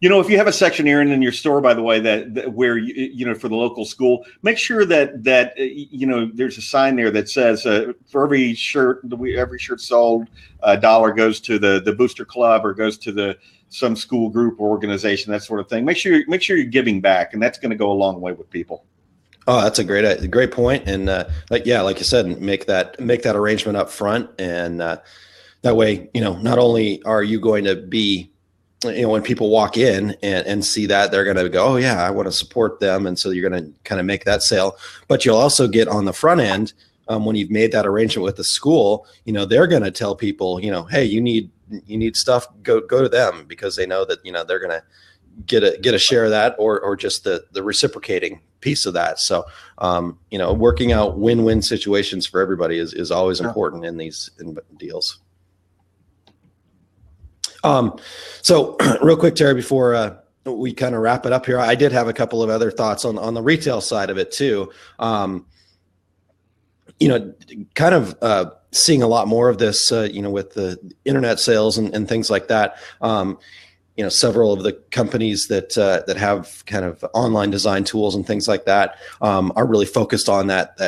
You know, if you have a section, Aaron, in your store, by the way, that where you know, for the local school, make sure that you know, there's a sign there that says for every shirt sold, $1 goes to the Booster Club or goes to some school group or organization, that sort of thing. Make sure you're giving back, and that's going to go a long way with people. Oh, that's a great point. And like you said, make that arrangement up front, and that way, you know, not only are you going to be, you know, when people walk in and see that, they're going to go, oh yeah, I want to support them. And so you're going to kind of make that sale, but you'll also get on the front end when you've made that arrangement with the school, you know, they're going to tell people, you know, hey, you need stuff, go to them, because they know that, you know, they're going to get a share of that, or just the reciprocating piece of that. So, you know, working out win-win situations for everybody is always important in these deals. So real quick, Terry, before we kind of wrap it up here, I did have a couple of other thoughts on the retail side of it too. You know, kind of seeing a lot more of this, you know, with the internet sales and things like that. You know, several of the companies that have kind of online design tools and things like that are really focused on that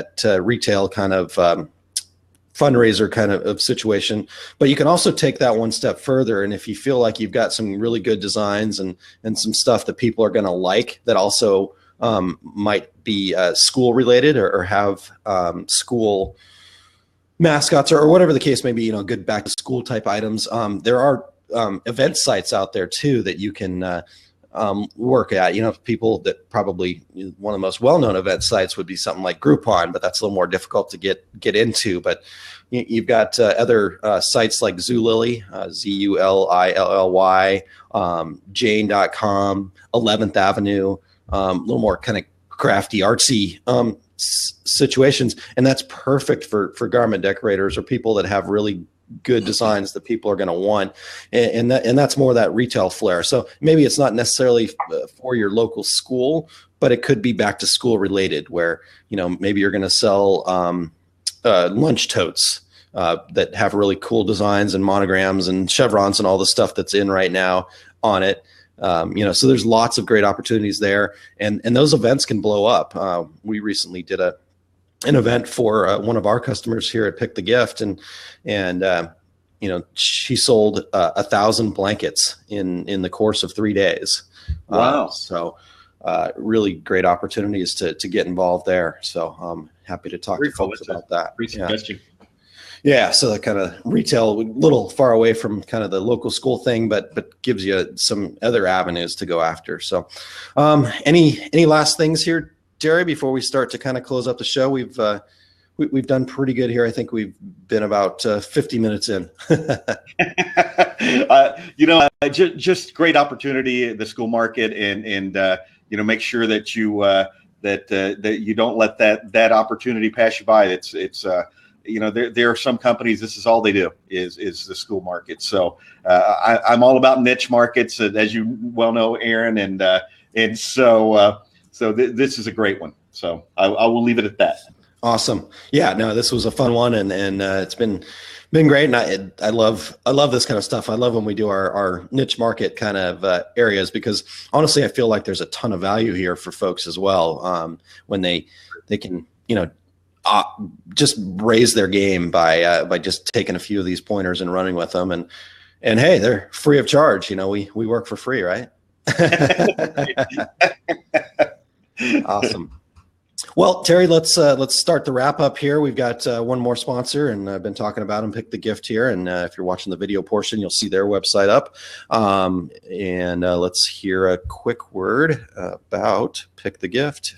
retail kind of fundraiser kind of situation. But you can also take that one step further. And if you feel like you've got some really good designs and some stuff that people are going to like, that also might be school related or have school mascots or whatever the case may be, you know, good back to school type items. There are event sites out there too that you can work at. You know, people that probably one of the most well-known event sites would be something like Groupon, but that's a little more difficult to get into. But you've got other sites like Zulily, Zulilly, Jane.com, 11th Avenue, a little more kind of crafty, artsy situations. And that's perfect for garment decorators or people that have really good designs that people are going to want, and that's more of that retail flair. So maybe it's not necessarily for your local school, but it could be back to school related, where, you know, maybe you're going to sell lunch totes that have really cool designs and monograms and chevrons and all the stuff that's in right now on it. You know, so there's lots of great opportunities there, and those events can blow up. We recently did an event for one of our customers here at Pick the Gift, and you know, she sold 1,000 blankets in the course of 3 days. Wow! So really great opportunities to get involved there. So I'm happy to talk to folks about that. Yeah, so that kind of retail, a little far away from kind of the local school thing, but gives you some other avenues to go after. So any last things here, Jerry, before we start to kind of close up the show? We've done pretty good here. I think we've been about 50 minutes in. You know, just great opportunity at the school market, and you know, make sure that you that you don't let that opportunity pass you by. It's you know, there are some companies, this is all they do is the school market. So I'm all about niche markets, as you well know, Aaron, and so this is a great one. So I will leave it at that. Awesome. Yeah, no, this was a fun one, and it's been great. And I love this kind of stuff. I love when we do our niche market kind of areas, because honestly, I feel like there's a ton of value here for folks as well, when they can, you know, just raise their game by just taking a few of these pointers and running with them, and hey, they're free of charge. You know, we work for free, right? Awesome. Well, Terry, let's start the wrap up here. We've got one more sponsor, and I've been talking about them, Pick the Gift here. And if you're watching the video portion, you'll see their website up. And let's hear a quick word about Pick the Gift.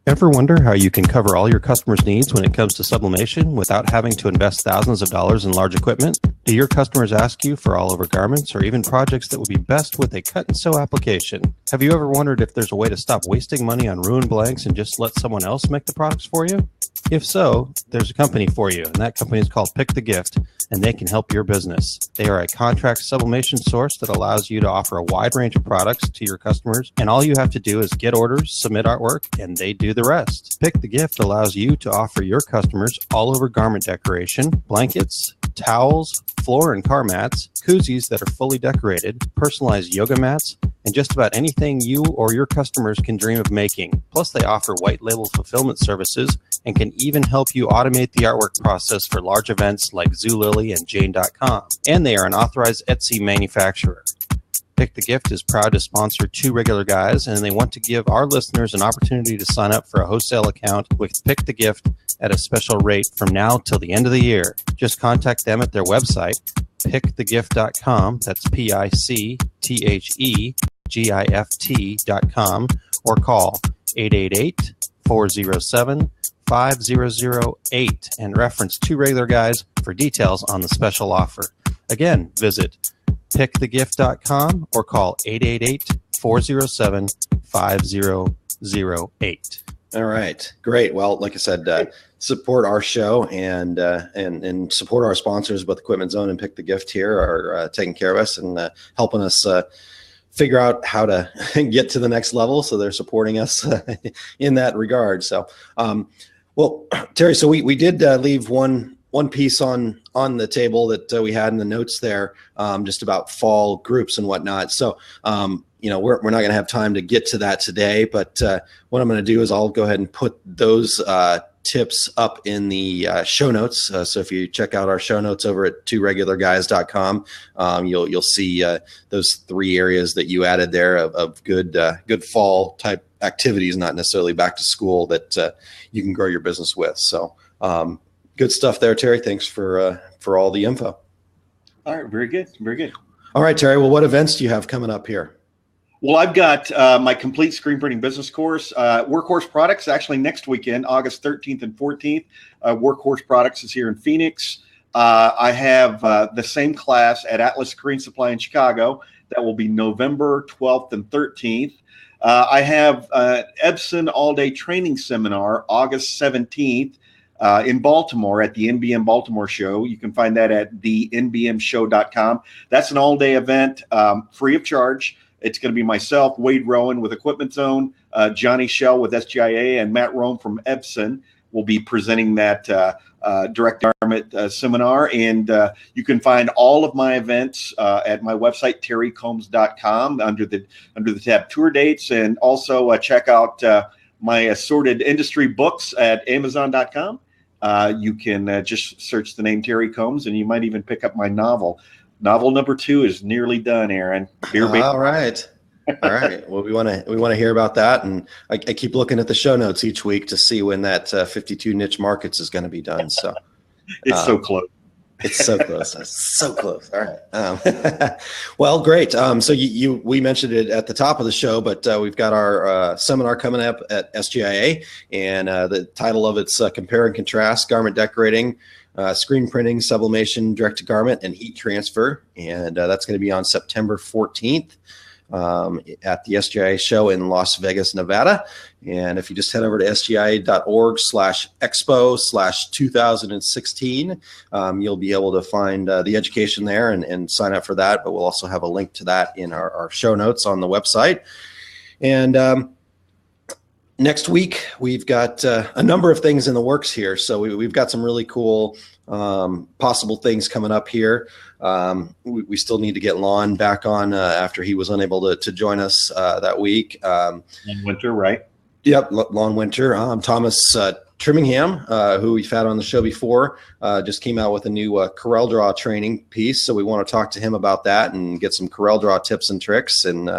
Ever wonder how you can cover all your customers' needs when it comes to sublimation without having to invest thousands of dollars in large equipment? Do your customers ask you for all over garments or even projects that would be best with a cut and sew application? Have you ever wondered if there's a way to stop wasting money on ruined blanks and just let someone else make the products for you? If so, there's a company for you, and that company is called Pick the Gift, and they can help your business. They are a contract sublimation source that allows you to offer a wide range of products to your customers, and all you have to do is get orders, submit artwork, and they do the rest. Pick the Gift allows you to offer your customers all over garment decoration, blankets, towels, floor and car mats, koozies that are fully decorated, personalized yoga mats, and just about anything you or your customers can dream of making. Plus, they offer white label fulfillment services and can even help you automate the artwork process for large events like Zulily and Jane.com. And they are an authorized Etsy manufacturer. Pick the Gift is proud to sponsor Two Regular Guys, and they want to give our listeners an opportunity to sign up for a wholesale account with Pick the Gift at a special rate from now till the end of the year. Just contact them at their website, pickthegift.com, that's PICTHEGIFT.com, or call 888-407-5008 and reference Two Regular Guys for details on the special offer. Again, visit pickthegift.com or call 888-407-5008. All right, great. Well, like I said, support our show and support our sponsors, both Equipment Zone and Pick the Gift here are taking care of us and helping us figure out how to get to the next level. So they're supporting us in that regard. So, well, Terry, so we did leave one piece on the table that we had in the notes there, just about fall groups and whatnot. So, we're not going to have time to get to that today, but what I'm going to do is I'll go ahead and put those tips up in the show notes. So if you check out our show notes over at tworegularguys.com, you'll see those three areas that you added there of good fall type activities, not necessarily back to school, that you can grow your business with. So good stuff there, Terry. Thanks for all the info. All right. Very good. Very good. All right, Terry. Well, what events do you have coming up here? Well, I've got my complete screen printing business course, Workhorse Products, actually next weekend, August 13th and 14th. Workhorse Products is here in Phoenix. I have the same class at Atlas Screen Supply in Chicago. That will be November 12th and 13th. I have Epson all-day training seminar, August 17th. In Baltimore at the NBM Baltimore show. You can find that at thenbmshow.com. That's an all-day event, free of charge. It's going to be myself, Wade Rowan with Equipment Zone, Johnny Shell with SGIA, and Matt Rome from Epson will be presenting that direct garment seminar. And you can find all of my events at my website, terrycombs.com, under the tab Tour Dates, and also check out my assorted industry books at amazon.com. You can just search the name Terry Combs, and you might even pick up my novel. Novel number 2 is nearly done, Aaron. All right. Well, we want to hear about that, and I keep looking at the show notes each week to see when that 52 niche markets is going to be done. So it's so close. It's so close. It's so close. All right. Well, great. So we mentioned it at the top of the show, but we've got our seminar coming up at SGIA, and the title of it's Compare and Contrast Garment Decorating, Screen Printing, Sublimation, Direct to Garment, and Heat Transfer. And that's going to be on September 14th. At the SGIA show in Las Vegas, Nevada. And if you just head over to sgia.org/expo/2016, you'll be able to find the education there and sign up for that. But we'll also have a link to that in our show notes on the website. And next week, we've got a number of things in the works here. So we've got some really cool possible things coming up here. We still need to get Lon back on after he was unable to join us that week. Lon Winter, right? Yep, Lon Winter. Thomas Trimmingham, who we've had on the show before, just came out with a new Corel Draw training piece. So we want to talk to him about that and get some Corel Draw tips and tricks. And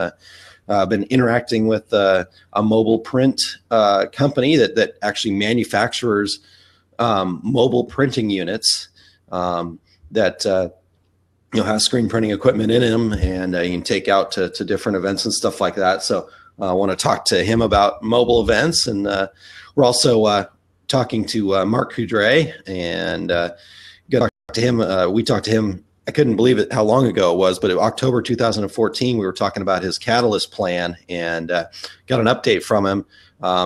been interacting with a mobile print company that actually manufactures mobile printing units that has screen printing equipment in them, and you can take out to different events and stuff like that. So I want to talk to him about mobile events, and we're also talking to Mark Coudray, and got to talk to him. We talked to him. I couldn't believe it how long ago it was, but in October 2014, we were talking about his Catalyst plan, and got an update from him.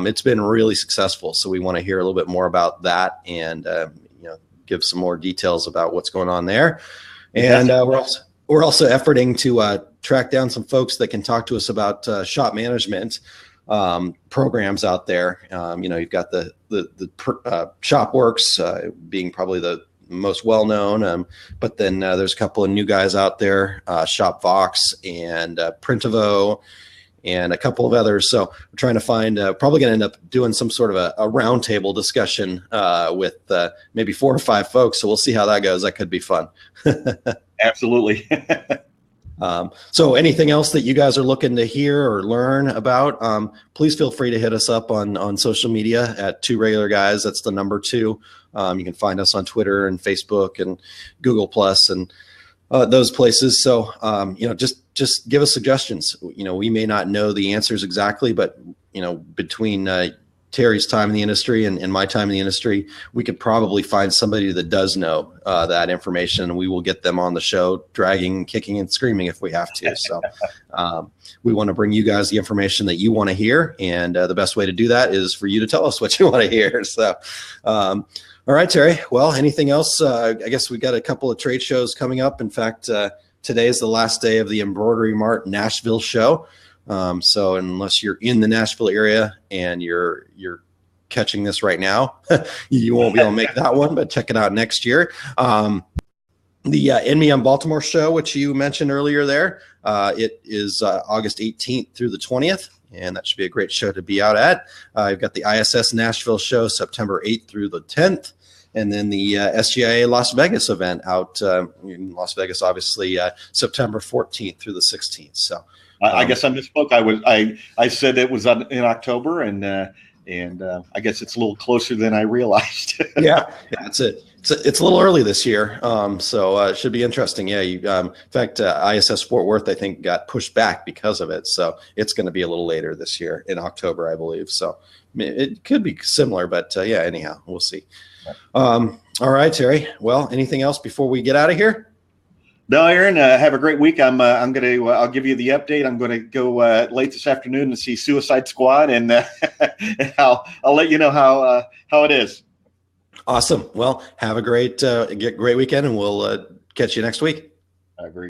It's been really successful, so we want to hear a little bit more about that, and give some more details about what's going on there. And we're also efforting to track down some folks that can talk to us about shop management programs out there. You've got the ShopWorks being probably the most well-known, but then there's a couple of new guys out there, ShopVox and Printivo, and a couple of others. So we're trying to find, probably going to end up doing some sort of a roundtable discussion with maybe 4 or 5 folks. So we'll see how that goes. That could be fun. Absolutely. So anything else that you guys are looking to hear or learn about, please feel free to hit us up on social media at 2 Regular Guys. That's the number 2. You can find us on Twitter and Facebook and Google Plus and those places. So, just give us suggestions. We may not know the answers exactly, but, between Terry's time in the industry and my time in the industry, we could probably find somebody that does know that information, and we will get them on the show, dragging, kicking, and screaming if we have to. So we want to bring you guys the information that you want to hear, and the best way to do that is for you to tell us what you want to hear. So, all right, Terry. Well, anything else? I guess we got a couple of trade shows coming up. In fact, today is the last day of the Embroidery Mart Nashville show. So unless you're in the Nashville area and you're catching this right now, you won't be able to make that one, but check it out next year. The NMM Baltimore show, which you mentioned earlier there, it is August 18th through the 20th, and that should be a great show to be out at. You've got the ISS Nashville show, September 8th through the 10th. And then the SGIA Las Vegas event out in Las Vegas, obviously, September 14th through the 16th. So I guess I misspoke. I said it was in October, and I guess it's a little closer than I realized. yeah, it's a little early this year, so it should be interesting. Yeah, in fact, ISS Fort Worth, I think, got pushed back because of it, so it's going to be a little later this year in October, I believe. So it could be similar, but yeah, anyhow, we'll see. All right, Terry. Well, anything else before we get out of here? No, Aaron, have a great week. I'll give you the update. I'm going to go late this afternoon to see Suicide Squad, and I'll let you know how it is. Awesome. Well, have a great weekend, and we'll catch you next week. I agree.